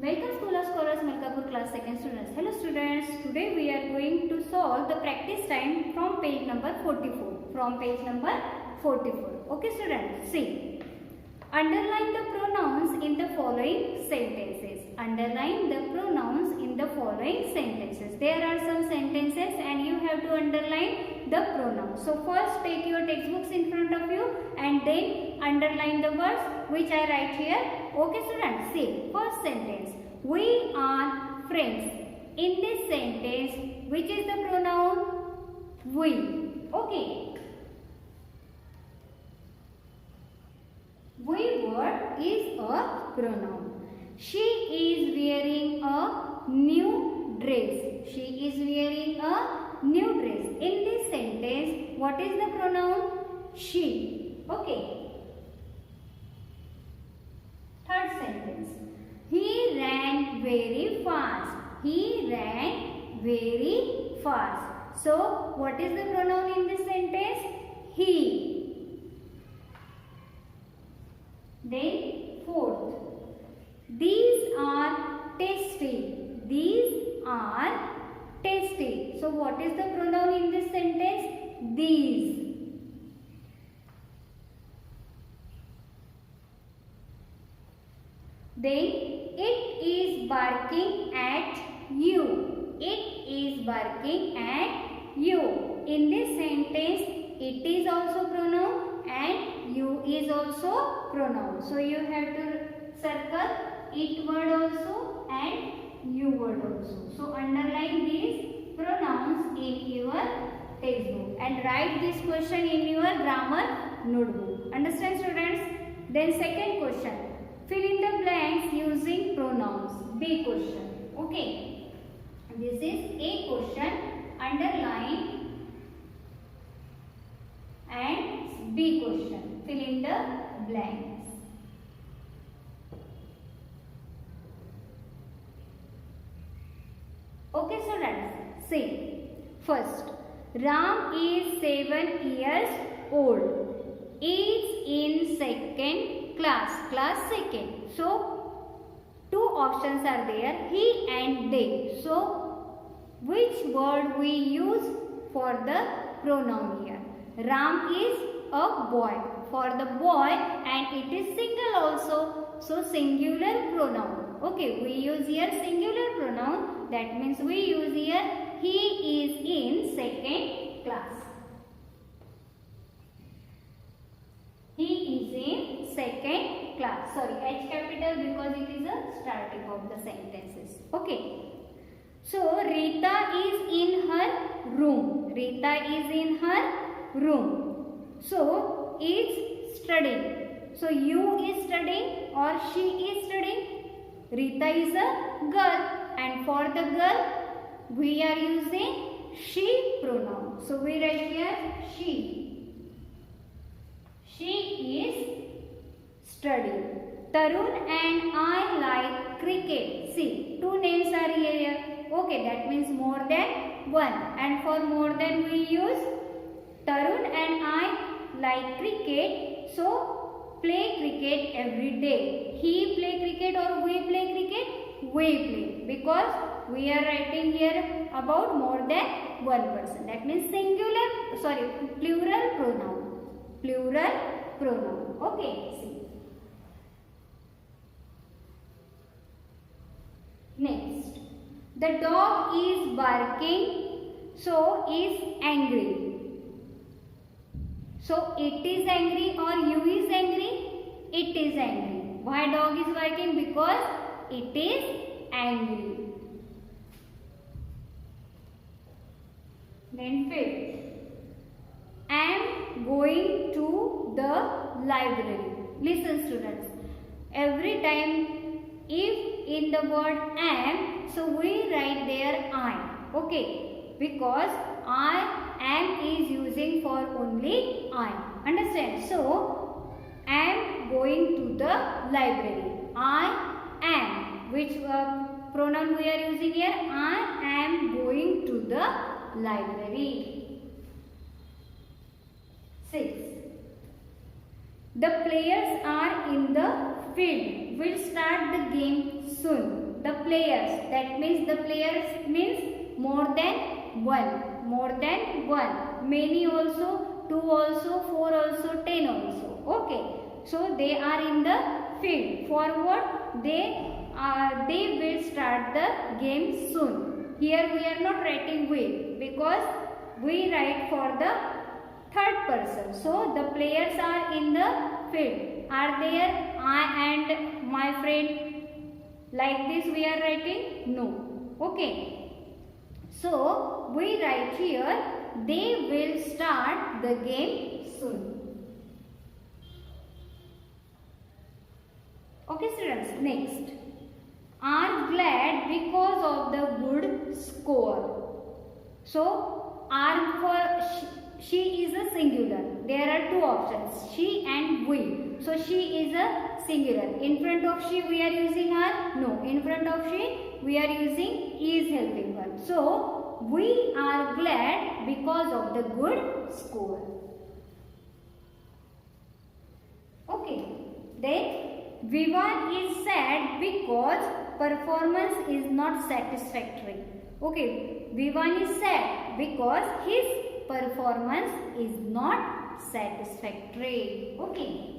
Welcome School of Scholars Malkapur class 2nd students. Hello students, today we are going to solve the practice time from page number 44. From page number 44. Okay students, see. Underline the pronouns in the following sentences. Underline the pronouns in the following sentences. There are some sentences and you have to underline the pronouns. So first take your textbooks in front of you and then underline the words which I write here. Okay students, see. First sentence. We are friends. In this sentence, which is the pronoun? We. Okay. We word is a pronoun. She is wearing a new dress. She is wearing a new dress. In this sentence, what is the pronoun? She. Okay. Third sentence. He ran very fast. He ran very fast. So, what is the pronoun in this sentence? He. Then fourth, these are tasty. These are tasty. So what is the pronoun in this sentence? These. Then it is barking at you. It is barking at you. In this sentence, it is also pronoun and you is also pronoun. So you have to circle it word also and you word also. So underline these pronouns in your textbook and write this question in your grammar notebook. Understand students? Then second question. Fill in the blanks using pronouns. B question. Okay. This is A question. Underline and B question. Fill in the blanks. Okay students, see. First, Ram is 7 years old. Is in second class. Class second. So, two options are there. He and they. So, which word we use for the pronoun here? Ram is a boy. For the boy and it is single also. So singular pronoun. Okay, we use here singular pronoun. That means we use here he is in second class. He is in second class. Sorry, H capital because it is a starting of the sentences. Okay. So Rita is in her room. Rita is in her room. So, is studying. So, you is studying or she is studying. Rita is a girl and for the girl, we are using she pronoun. So, we write here she. She is studying. Tarun and I like cricket. See, two names are here. Okay, that means more than one. And for more than we use Tarun and I like cricket, so play cricket every day. He play cricket or we play cricket? We play, because we are writing here about more than one person. That means plural pronoun. Plural pronoun. Okay, see. Next, the dog is barking, so is angry. So, it is angry or you is angry? It is angry. Why dog is barking? Because it is angry. Then fifth. I am going to the library. Listen students. Every time if in the word am, so we write there I. Okay. Because I am is using for only I. Understand? So, am going to the library. I am. Which pronoun we are using here? I am going to the library. 6. The players are in the field. will start the game soon. The players, that means the players means more than one, many also, 2 also, 4 also, 10 also. Okay, so they are in the field. For what? They will start the game soon. Here we are not writing will, because we write for the third person. So the players are in the field. Are there I and my friend? Like this we are writing? No. Okay, so we write here, they will start the game soon. Okay students, next, are glad because of the good score. So are for she is a singular. There are two options, she and we. So she is a singular. In front of she we are using are? No. In front of she we are using is helping verb. So we are glad because of the good score. Okay. Then Vivan is sad because performance is not satisfactory. Okay, Vivan is sad because his performance is not satisfactory. Okay.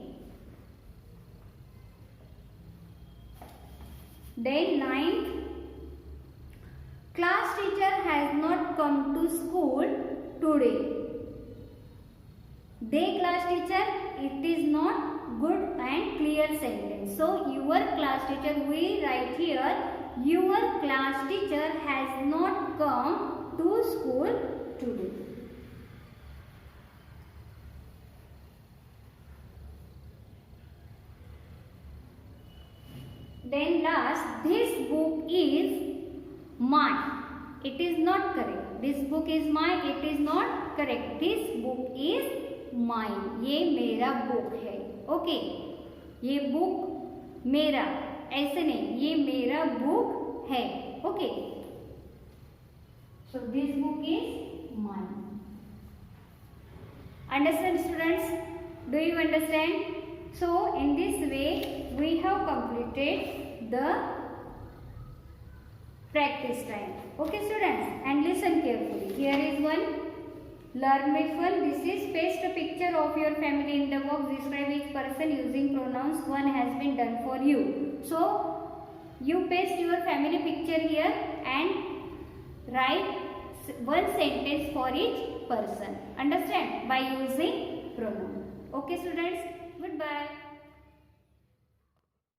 Then 9th, class teacher has not come to school today. They class teacher, it is not good and clear sentence. So your class teacher, we write here, your class teacher has not come to school today. Then last, this book is mine. It is not correct. This book is mine. It is not correct. This book is mine. ये मेरा book है. Okay, ये book मेरा, ऐसे नहीं, ये मेरा book है. Okay, so this book is mine. Understand students? Do you understand? So in this way we have completed the practice time. Okay students, and listen carefully. Here is one learn with one. This is paste a picture of your family in the box. Describe each person using pronouns. One has been done for you. So you paste your family picture here and write one sentence for each person. Understand? By using pronoun. Okay students, goodbye.